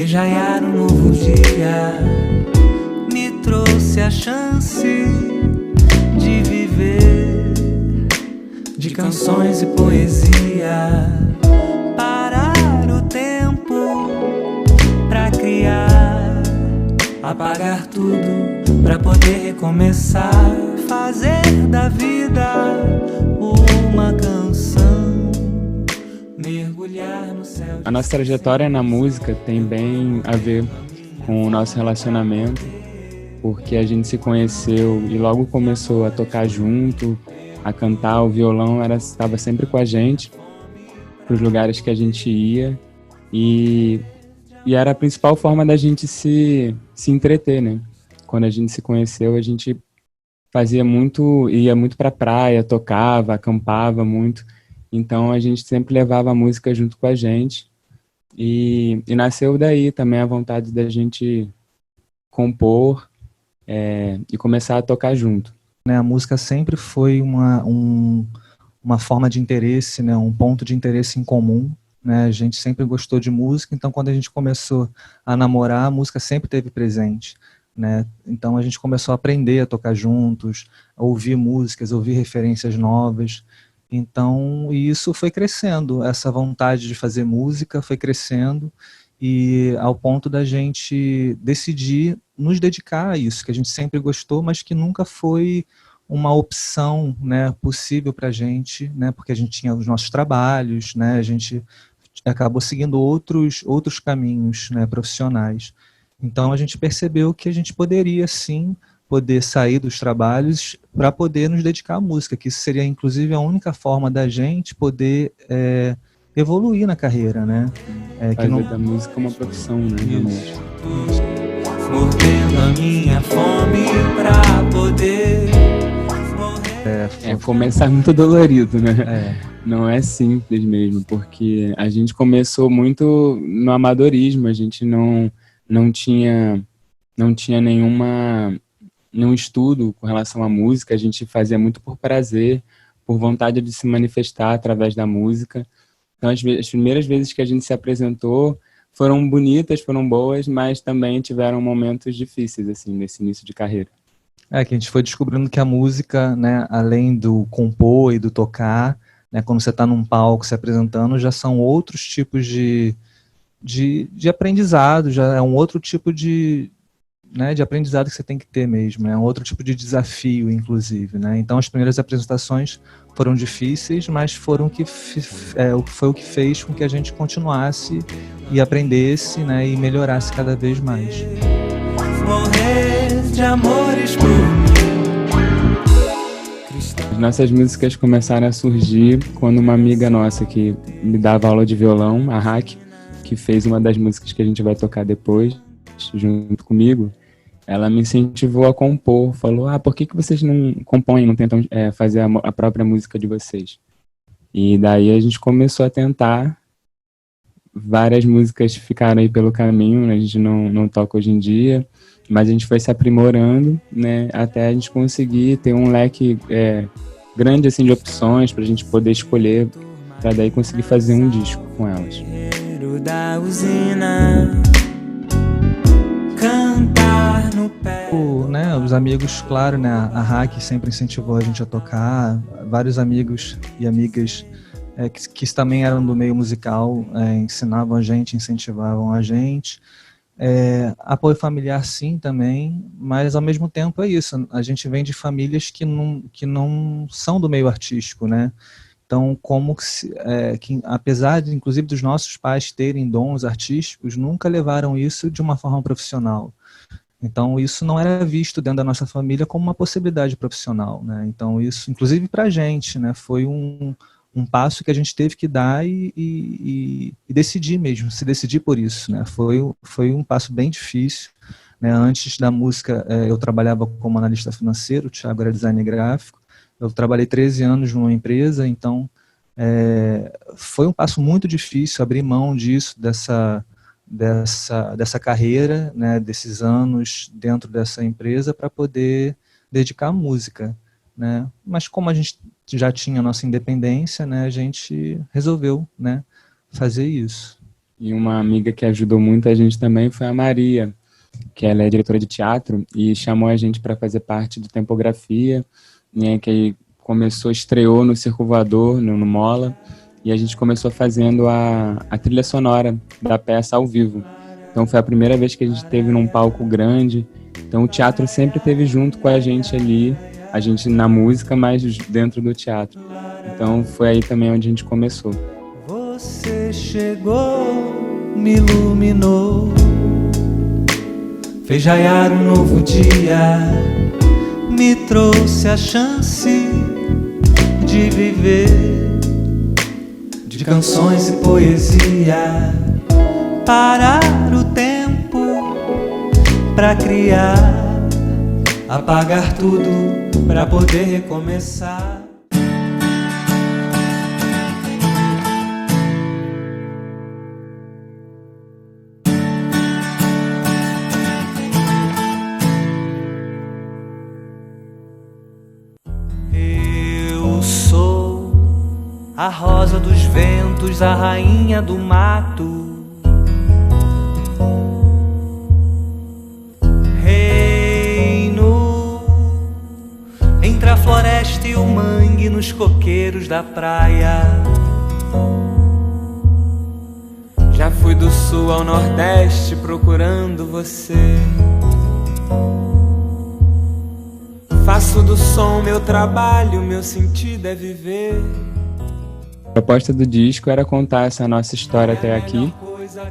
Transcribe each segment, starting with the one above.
veja raiar um novo dia, me trouxe a chance de viver, de canções e poesia, parar o tempo pra criar, apagar tudo pra poder recomeçar, fazer da vida uma canção, mergulhar no céu. A nossa trajetória na música tem bem a ver com o nosso relacionamento, porque a gente se conheceu e logo começou a tocar junto, a cantar. O violão estava sempre com a gente, para os lugares que a gente ia, e era a principal forma da gente se entreter, né? Quando a gente se conheceu, a gente ia muito para a praia, tocava, acampava muito, então a gente sempre levava a música junto com a gente, e nasceu daí também a vontade da gente compor e começar a tocar junto. Né, a música sempre foi uma forma de interesse, né, um ponto de interesse em comum, né, a gente sempre gostou de música, então quando a gente começou a namorar, a música sempre esteve presente, né, então a gente começou a aprender a tocar juntos, a ouvir músicas, ouvir referências novas, então isso foi crescendo, essa vontade de fazer música foi crescendo, e ao ponto da gente decidir nos dedicar a isso, que a gente sempre gostou, mas que nunca foi uma opção, né, possível para a gente, né, porque a gente tinha os nossos trabalhos, né, a gente acabou seguindo outros caminhos, né, profissionais. Então a gente percebeu que a gente poderia sim poder sair dos trabalhos para poder nos dedicar à música, que isso seria inclusive a única forma da gente poder evoluir na carreira, né? Fazer da música uma profissão, né? Realmente. Mordendo a minha fome pra poder começar muito dolorido, né? Não é simples mesmo, porque a gente começou muito no amadorismo, a gente não tinha nenhum estudo com relação à música, a gente fazia muito por prazer, por vontade de se manifestar através da música. Então, as primeiras vezes que a gente se apresentou foram bonitas, foram boas, mas também tiveram momentos difíceis, assim, nesse início de carreira. Que a gente foi descobrindo que a música, né, além do compor e do tocar, né, quando você está num palco se apresentando, já são outros tipos de aprendizado, já é um outro tipo de aprendizado que você tem que ter mesmo, é um outro tipo de desafio, inclusive, né? Então as primeiras apresentações foram difíceis, mas foi o que fez com que a gente continuasse e aprendesse, né, e melhorasse cada vez mais. Morrer de amores por mim. As nossas músicas começaram a surgir quando uma amiga nossa que me dava aula de violão, a Hack, que fez uma das músicas que a gente vai tocar depois, junto comigo, ela me incentivou a compor, falou, por que vocês não compõem, não tentam fazer a própria música de vocês? E daí a gente começou a tentar, várias músicas ficaram aí pelo caminho, né? A gente não toca hoje em dia, mas a gente foi se aprimorando, né, até a gente conseguir ter um leque grande assim, de opções para a gente poder escolher, para daí conseguir fazer um disco com elas. Da usina, cantar no pé. Né, os amigos, claro, né, a Hack sempre incentivou a gente a tocar, vários amigos e amigas que também eram do meio musical, ensinavam a gente, incentivavam a gente. Apoio familiar sim também, mas ao mesmo tempo é isso, a gente vem de famílias que não são do meio artístico, né? Então, que apesar de, inclusive, dos nossos pais terem dons artísticos, nunca levaram isso de uma forma profissional. Então, isso não era visto dentro da nossa família como uma possibilidade profissional, né? Então, isso, inclusive para a gente, né, foi um passo que a gente teve que dar e decidir mesmo, se decidir por isso, né? Foi um passo bem difícil, né? Antes da música, eu trabalhava como analista financeiro, o Thiago era designer gráfico, eu trabalhei 13 anos numa empresa, então foi um passo muito difícil abrir mão disso, dessa carreira, né, desses anos dentro dessa empresa para poder dedicar à música, né? Mas como a gente já tinha a nossa independência, né, a gente resolveu, né, fazer isso. E uma amiga que ajudou muito a gente também foi a Maria, que ela é diretora de teatro e chamou a gente para fazer parte do Tempografia, né, que estreou no Circo Voador, no Mola, e a gente começou fazendo a trilha sonora da peça ao vivo. Então foi a primeira vez que a gente esteve num palco grande. Então o teatro sempre esteve junto com a gente ali, a gente na música, mas dentro do teatro. Então foi aí também onde a gente começou. Você chegou, me iluminou, fez raiar um novo dia, me trouxe a chance de viver, de canções e poesia, parar o tempo pra criar, apagar tudo pra poder recomeçar. Eu sou a rosa dos ventos, a rainha do mato, reino entre a floresta e o mangue, nos coqueiros da praia. Já fui do sul ao nordeste procurando você. Faço do som meu trabalho, meu sentido é viver. A proposta do disco era contar essa nossa história até aqui.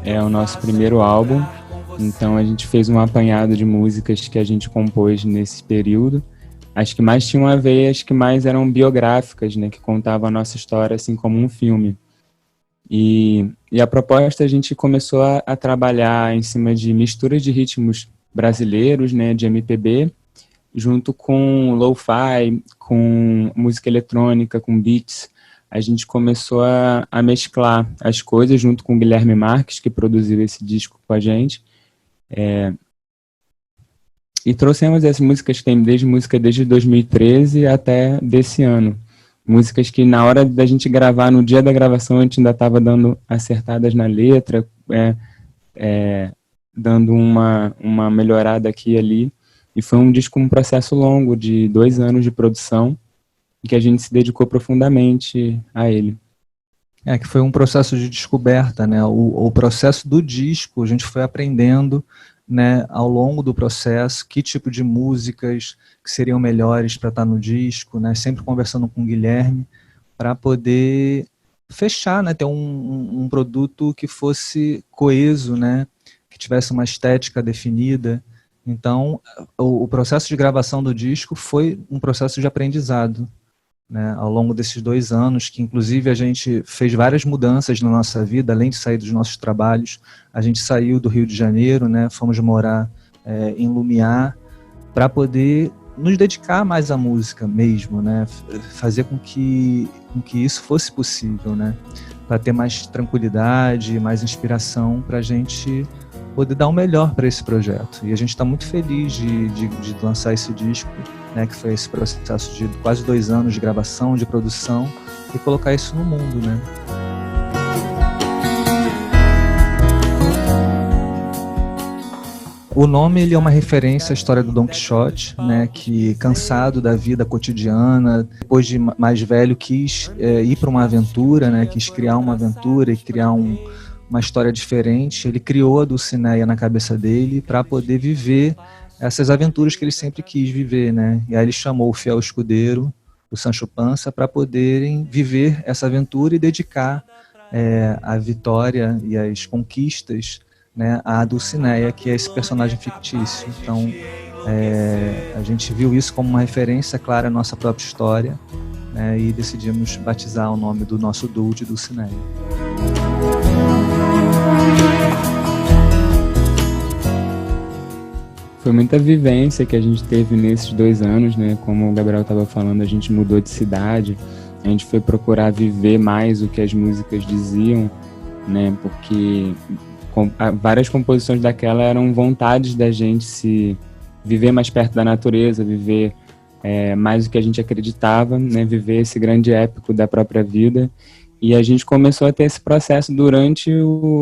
É o nosso primeiro álbum, então a gente fez um apanhado de músicas que a gente compôs nesse período. As que mais tinham a ver, as que mais eram biográficas, né, que contavam a nossa história assim como um filme. E a proposta, a gente começou a trabalhar em cima de misturas de ritmos brasileiros, né, de MPB, junto com lo-fi, com música eletrônica, com beats. A gente começou a mesclar as coisas junto com o Guilherme Marques, que produziu esse disco com a gente. E trouxemos essas músicas que tem desde 2013 até desse ano. Músicas que na hora da gente gravar, no dia da gravação, a gente ainda estava dando acertadas na letra, dando uma melhorada aqui e ali. E foi um disco, um processo longo de 2 anos de produção, que a gente se dedicou profundamente a ele. Que foi um processo de descoberta, né? O processo do disco, a gente foi aprendendo, né, ao longo do processo, que tipo de músicas que seriam melhores para estar no disco, né? Sempre conversando com o Guilherme, para poder fechar, né? Ter um produto que fosse coeso, né? Que tivesse uma estética definida. Então, o processo de gravação do disco foi um processo de aprendizado, né, ao longo desses 2 anos, que inclusive a gente fez várias mudanças na nossa vida, além de sair dos nossos trabalhos. A gente saiu do Rio de Janeiro, né, fomos morar em Lumiar, para poder nos dedicar mais à música mesmo, né, fazer com que isso fosse possível, né, para ter mais tranquilidade, mais inspiração para a gente poder dar o melhor para esse projeto. E a gente está muito feliz de lançar esse disco, né, que foi esse processo de quase 2 anos de gravação, de produção, e colocar isso no mundo, né. O nome, ele é uma referência à história do Don Quixote, né, que, cansado da vida cotidiana, depois de mais velho, quis ir para uma aventura, né, quis criar uma aventura e criar uma história diferente. Ele criou a Dulcinea na cabeça dele para poder viver essas aventuras que ele sempre quis viver, né? E aí ele chamou o fiel escudeiro, o Sancho Panza, para poderem viver essa aventura e dedicar a vitória e as conquistas, né, à Dulcinea, que é esse personagem fictício. Então, a gente viu isso como uma referência clara à nossa própria história, né, e decidimos batizar o nome do nosso duo de Dulcinea. Foi muita vivência que a gente teve nesses 2 anos, né? Como o Gabriel estava falando, a gente mudou de cidade, a gente foi procurar viver mais o que as músicas diziam, né? Porque várias composições daquela eram vontades da gente se viver mais perto da natureza, viver mais o que a gente acreditava, né? Viver esse grande épico da própria vida. E a gente começou a ter esse processo durante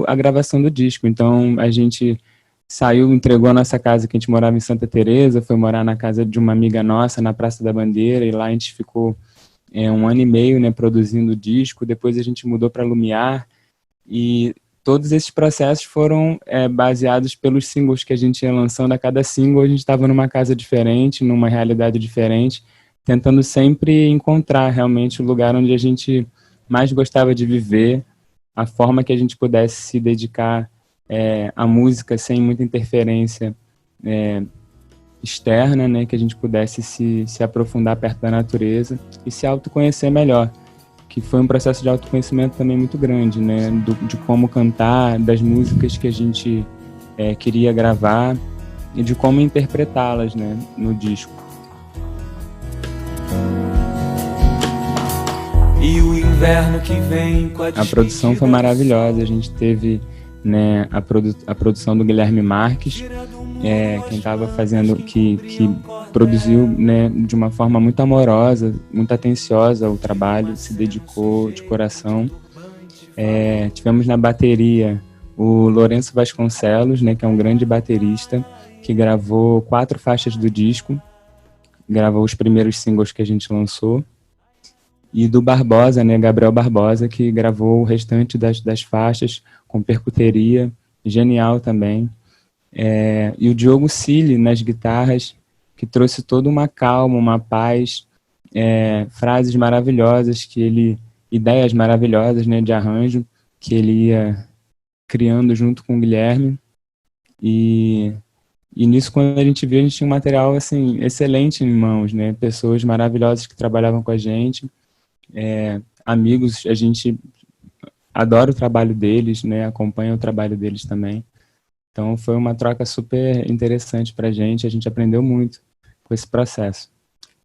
a gravação do disco. Então, a gente saiu, entregou a nossa casa, que a gente morava em Santa Teresa, foi morar na casa de uma amiga nossa, na Praça da Bandeira, e lá a gente ficou 1 ano e meio, né, produzindo o disco. Depois a gente mudou para Lumiar, e todos esses processos foram baseados pelos singles que a gente ia lançando. A cada single a gente estava numa casa diferente, numa realidade diferente, tentando sempre encontrar realmente o lugar onde a gente mais gostava de viver, a forma que a gente pudesse se dedicar à música sem muita interferência externa, né, que a gente pudesse se aprofundar perto da natureza e se autoconhecer melhor, que foi um processo de autoconhecimento também muito grande, né, de como cantar, das músicas que a gente queria gravar e de como interpretá-las, né, no disco. E o inverno que vem com a produção foi maravilhosa. A gente teve, né, a produção do Guilherme Marques, quem estava fazendo, que produziu, né, de uma forma muito amorosa, muito atenciosa ao trabalho, se dedicou de coração. Tivemos na bateria o Lourenço Vasconcelos, né, que é um grande baterista, que gravou 4 faixas do disco, gravou os primeiros singles que a gente lançou. E do Barbosa, né, Gabriel Barbosa, que gravou o restante das faixas com percuteria, genial também. E o Diogo Cili nas guitarras, que trouxe toda uma calma, uma paz, frases maravilhosas, ideias maravilhosas, né, de arranjo, que ele ia criando junto com o Guilherme. E nisso, quando a gente viu, a gente tinha um material assim, excelente em mãos, né, pessoas maravilhosas que trabalhavam com a gente. Amigos, a gente adora o trabalho deles, né, acompanha o trabalho deles também. Então foi uma troca super interessante pra gente, a gente aprendeu muito com esse processo.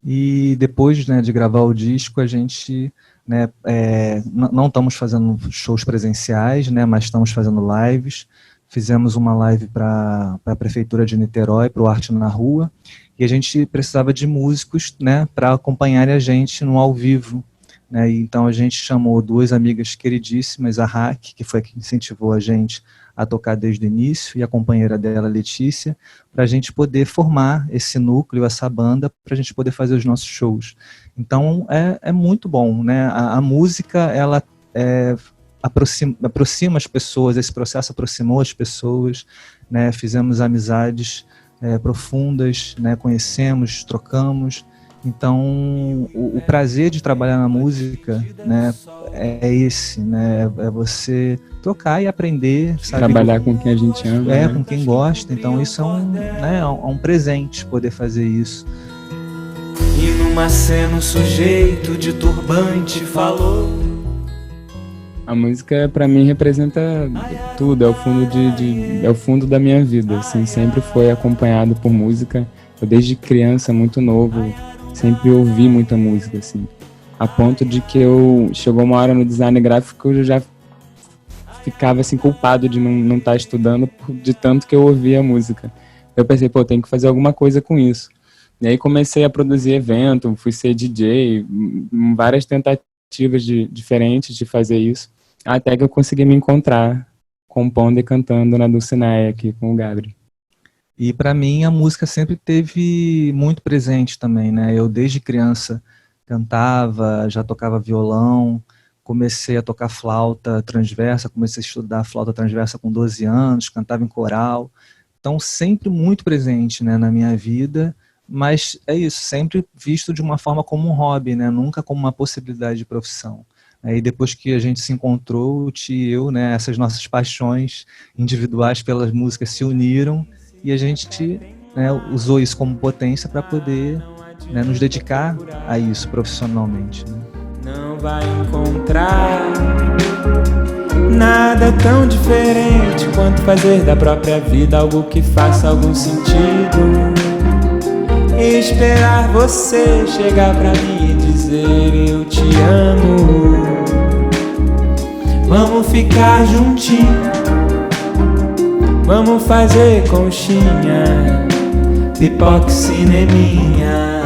E depois, né, de gravar o disco, a gente, né, não estamos fazendo shows presenciais, né, mas estamos fazendo lives. Fizemos uma live para a Prefeitura de Niterói, para o Arte na Rua, e a gente precisava de músicos, né, para acompanharem a gente no ao vivo. Né, então a gente chamou 2 amigas queridíssimas, a Raque, que foi a que incentivou a gente a tocar desde o início, e a companheira dela, Letícia, para a gente poder formar esse núcleo, essa banda, para a gente poder fazer os nossos shows. Então é muito bom, né? A música, ela aproxima as pessoas, esse processo aproximou as pessoas, né? Fizemos amizades profundas, né? Conhecemos, trocamos. Então, o prazer de trabalhar na música, né, é esse, né, é você tocar e aprender, sabe? Trabalhar com quem a gente ama. Né? Com quem gosta. Então, isso é um presente poder fazer isso. E numa cena um sujeito de turbante falou. A música, para mim, representa tudo, é o fundo da minha vida, assim, sempre foi acompanhado por música. Eu, desde criança, muito novo, sempre ouvi muita música, assim, a ponto de que chegou uma hora no design gráfico eu já ficava assim culpado de não estar estudando de tanto que eu ouvia a música. Eu pensei, tem que fazer alguma coisa com isso. E aí comecei a produzir evento, fui ser DJ, várias tentativas diferentes de fazer isso, até que eu consegui me encontrar compondo e cantando na Dulcineia aqui com o Gabriel. E para mim a música sempre teve muito presente também, né? Eu desde criança cantava, já tocava violão, comecei a tocar flauta transversa, comecei a estudar flauta transversa com 12 anos, cantava em coral. Então sempre muito presente, né, na minha vida, mas é isso, sempre visto de uma forma como um hobby, né? Nunca como uma possibilidade de profissão. Aí depois que a gente se encontrou, o Ti e eu, né, essas nossas paixões individuais pelas músicas se uniram, e a gente, né, usou isso como potência para poder, né, nos dedicar a isso profissionalmente. Né? Não vai encontrar nada tão diferente quanto fazer da própria vida algo que faça algum sentido. E esperar você chegar pra mim e dizer eu te amo. Vamos ficar juntinho. Vamos fazer conchinha, pipoca e cineminha.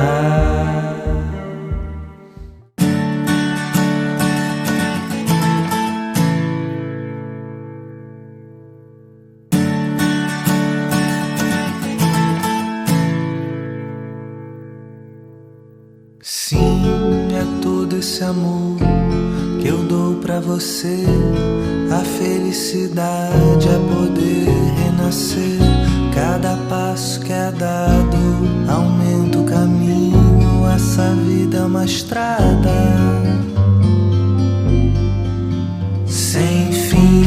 esse amor que eu dou pra você. A felicidade é poder renascer. Cada passo que é dado aumenta o caminho. Essa vida é uma estrada sem fim.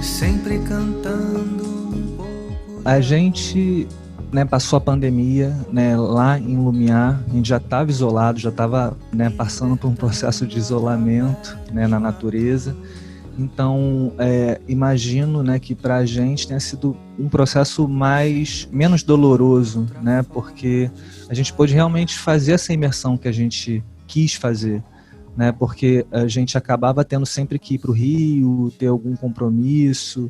Sempre cantando um pouco. A gente, né, passou a pandemia, né, lá em Lumiar. A gente já estava isolado, já estava, né, passando por um processo de isolamento, né, na natureza. Então, imagino, né, que para a gente tenha sido um processo menos doloroso, né, porque a gente pôde realmente fazer essa imersão que a gente quis fazer, né, porque a gente acabava tendo sempre que ir para o Rio, ter algum compromisso,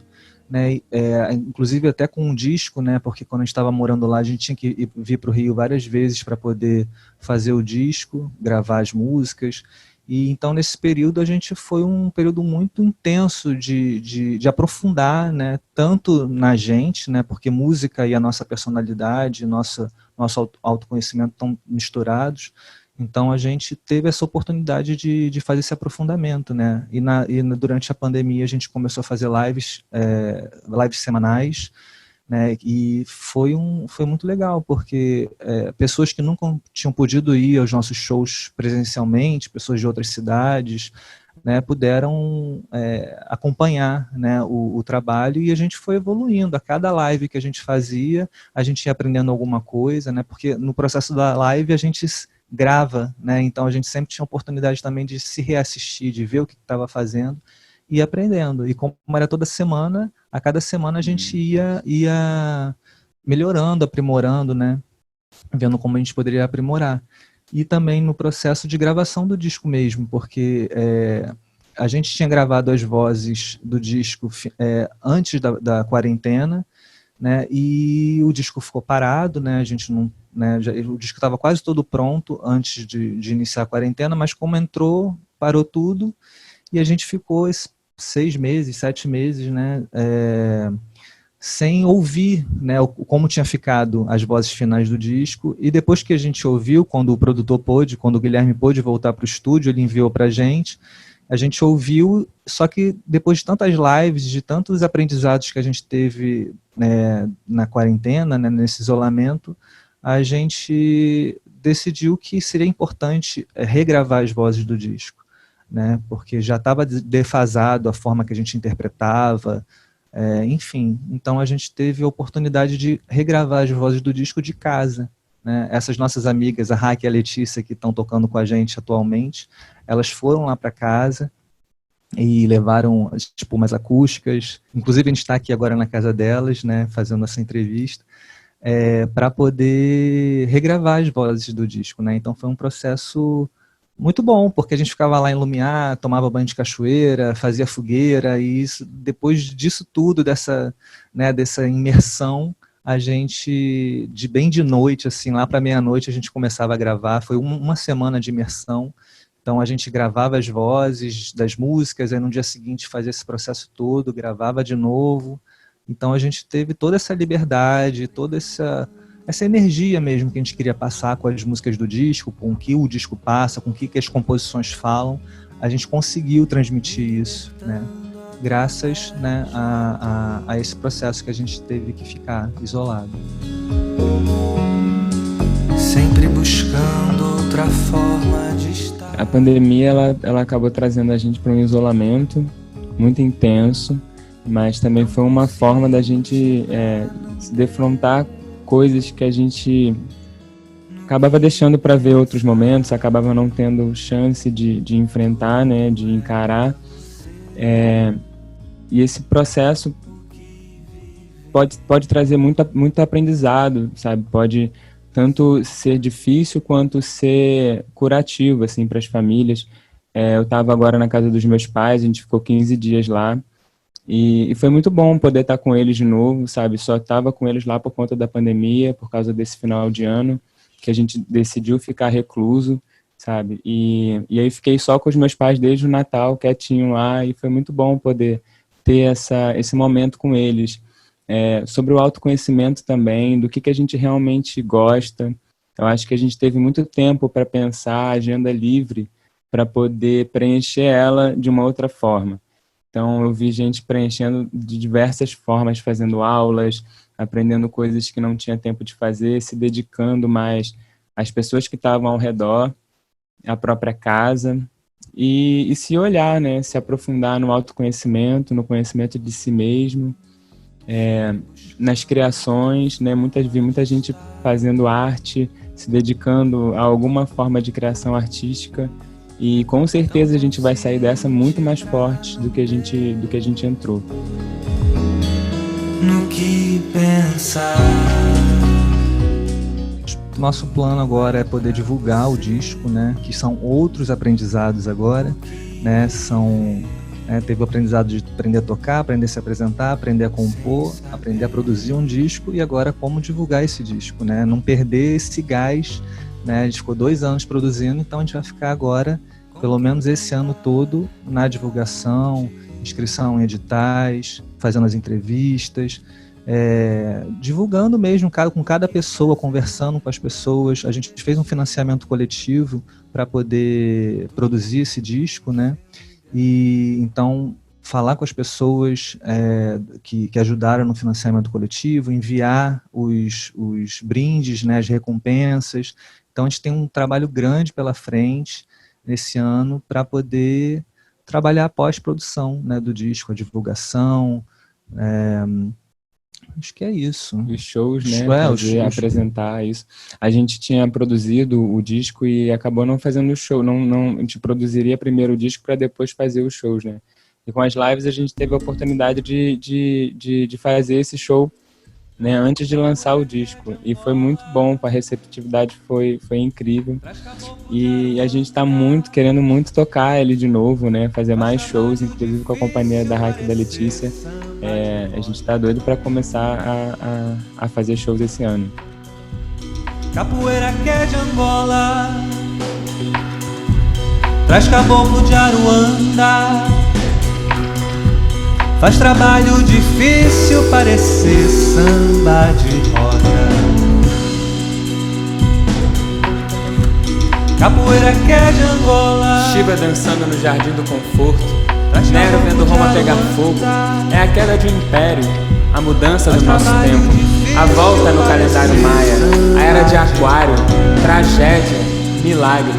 né, inclusive até com um disco, né, porque quando a gente estava morando lá a gente tinha que vir para o Rio várias vezes para poder fazer o disco, gravar as músicas. E então nesse período a gente foi um período muito intenso de aprofundar, né, tanto na gente, né, porque música e a nossa personalidade, nosso autoconhecimento estão misturados. Então a gente teve essa oportunidade de fazer esse aprofundamento, né? Durante a pandemia a gente começou a fazer lives semanais, né? E foi muito legal, porque pessoas que nunca tinham podido ir aos nossos shows presencialmente, pessoas de outras cidades, né, puderam acompanhar, né, o trabalho, e a gente foi evoluindo. A cada live que a gente fazia, a gente ia aprendendo alguma coisa, né? Porque no processo da live a gente grava, né? Então a gente sempre tinha oportunidade também de se reassistir, de ver o que estava fazendo e aprendendo. E como era toda semana, a cada semana a gente ia melhorando, aprimorando, né? Vendo como a gente poderia aprimorar. E também no processo de gravação do disco mesmo, porque a gente tinha gravado as vozes do disco antes da quarentena, né? E o disco ficou parado, né? A gente não, né? O disco estava quase todo pronto antes de iniciar a quarentena, mas como entrou, parou tudo e a gente ficou 6 meses, 7 meses, né? Sem ouvir, né, como tinha ficado as vozes finais do disco. E depois que a gente ouviu, quando o produtor pôde, quando o Guilherme pôde voltar para o estúdio, ele enviou para a gente ouviu, só que depois de tantas lives, de tantos aprendizados que a gente teve, né, na quarentena, né, nesse isolamento, a gente decidiu que seria importante regravar as vozes do disco, né, porque já estava defasado a forma que a gente interpretava, enfim. Então a gente teve a oportunidade de regravar as vozes do disco de casa, né? Essas nossas amigas, a Raque e a Letícia, que estão tocando com a gente atualmente, elas foram lá para casa e levaram tipo umas acústicas. Inclusive a gente está aqui agora na casa delas, né, fazendo essa entrevista, para poder regravar as vozes do disco, né? Então foi um processo muito bom, porque a gente ficava lá em Lumiar, tomava banho de cachoeira, fazia fogueira, e isso, depois disso tudo, dessa imersão, a gente, bem de noite, assim, lá para meia-noite, a gente começava a gravar. Foi uma semana de imersão. Então a gente gravava as vozes das músicas, aí no dia seguinte fazia esse processo todo, gravava de novo. Então a gente teve toda essa liberdade, toda essa energia mesmo que a gente queria passar com as músicas do disco, com o que o disco passa, com o que as composições falam. A gente conseguiu transmitir isso, né? Graças, né, a esse processo que a gente teve que ficar isolado. Sempre buscando outra forma de estar. A pandemia ela acabou trazendo a gente para um isolamento muito intenso, mas também foi uma forma da gente se defrontar coisas que a gente acabava deixando para ver outros momentos, acabava não tendo chance de enfrentar, né, de encarar. E esse processo pode trazer muito aprendizado, sabe? Pode tanto ser difícil quanto ser curativo, assim, para as famílias. Eu estava agora na casa dos meus pais, a gente ficou 15 dias lá, e foi muito bom poder estar com eles de novo, sabe? Só estava com eles lá por conta da pandemia, por causa desse final de ano, que a gente decidiu ficar recluso, sabe? E aí fiquei só com os meus pais desde o Natal, quietinho lá, e foi muito bom poder ter esse momento com eles. Sobre o autoconhecimento também, do que a gente realmente gosta. Eu acho que a gente teve muito tempo para pensar a agenda livre para poder preencher ela de uma outra forma. Então, eu vi gente preenchendo de diversas formas, fazendo aulas, aprendendo coisas que não tinha tempo de fazer, se dedicando mais às pessoas que estavam ao redor, à própria casa, e se olhar, né? Se aprofundar no autoconhecimento, no conhecimento de si mesmo, nas criações, né? Vi muita gente fazendo arte, se dedicando a alguma forma de criação artística, e com certeza a gente vai sair dessa muito mais forte do que a gente entrou. No que pensar. Nosso plano agora é poder divulgar o disco, né? Que são outros aprendizados agora, né? Teve o aprendizado de aprender a tocar, aprender a se apresentar, aprender a compor, aprender a produzir um disco, e agora como divulgar esse disco, né? Não perder esse gás, né? A gente ficou 2 anos produzindo, então a gente vai ficar agora, pelo menos esse ano todo, na divulgação, inscrição em editais, fazendo as entrevistas, divulgando mesmo com cada pessoa, conversando com as pessoas. A gente fez um financiamento coletivo para poder produzir esse disco, né? E então falar com as pessoas que ajudaram no financiamento coletivo, enviar os brindes, né, as recompensas. Então a gente tem um trabalho grande pela frente nesse ano para poder trabalhar a pós-produção, né, do disco, a divulgação. Acho que é isso. Os shows, né? Apresentar isso. A gente tinha produzido o disco e acabou não fazendo o show. A gente produziria primeiro o disco para depois fazer os shows, né? E com as lives a gente teve a oportunidade de fazer esse show, né, antes de lançar o disco. E foi muito bom, a receptividade foi incrível. E a gente está querendo muito tocar ele de novo, né? Fazer mais shows, inclusive com a companhia da Raque e da Letícia. A gente está doido para começar a fazer shows esse ano. Capoeira que é de Angola, traz caboclo de Aruanda, faz trabalho difícil parecer samba de roda. Capoeira que é de Angola, Shiva dançando no jardim do conforto, Nero vendo Roma pegar fogo. É a queda de um império, a mudança do nosso tempo, a volta no calendário maia, a era de Aquário, tragédia, milagre,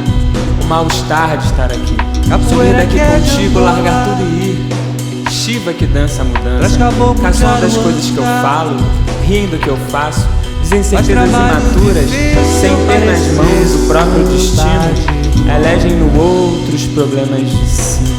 o mal-estar de estar aqui. Sumir daqui contigo, largar tudo e ir. Shiva que dança a mudança, casual das coisas que eu falo, rindo que eu faço, desincertezas imaturas, sem ter nas mãos o próprio destino, elegem no outro os problemas de si.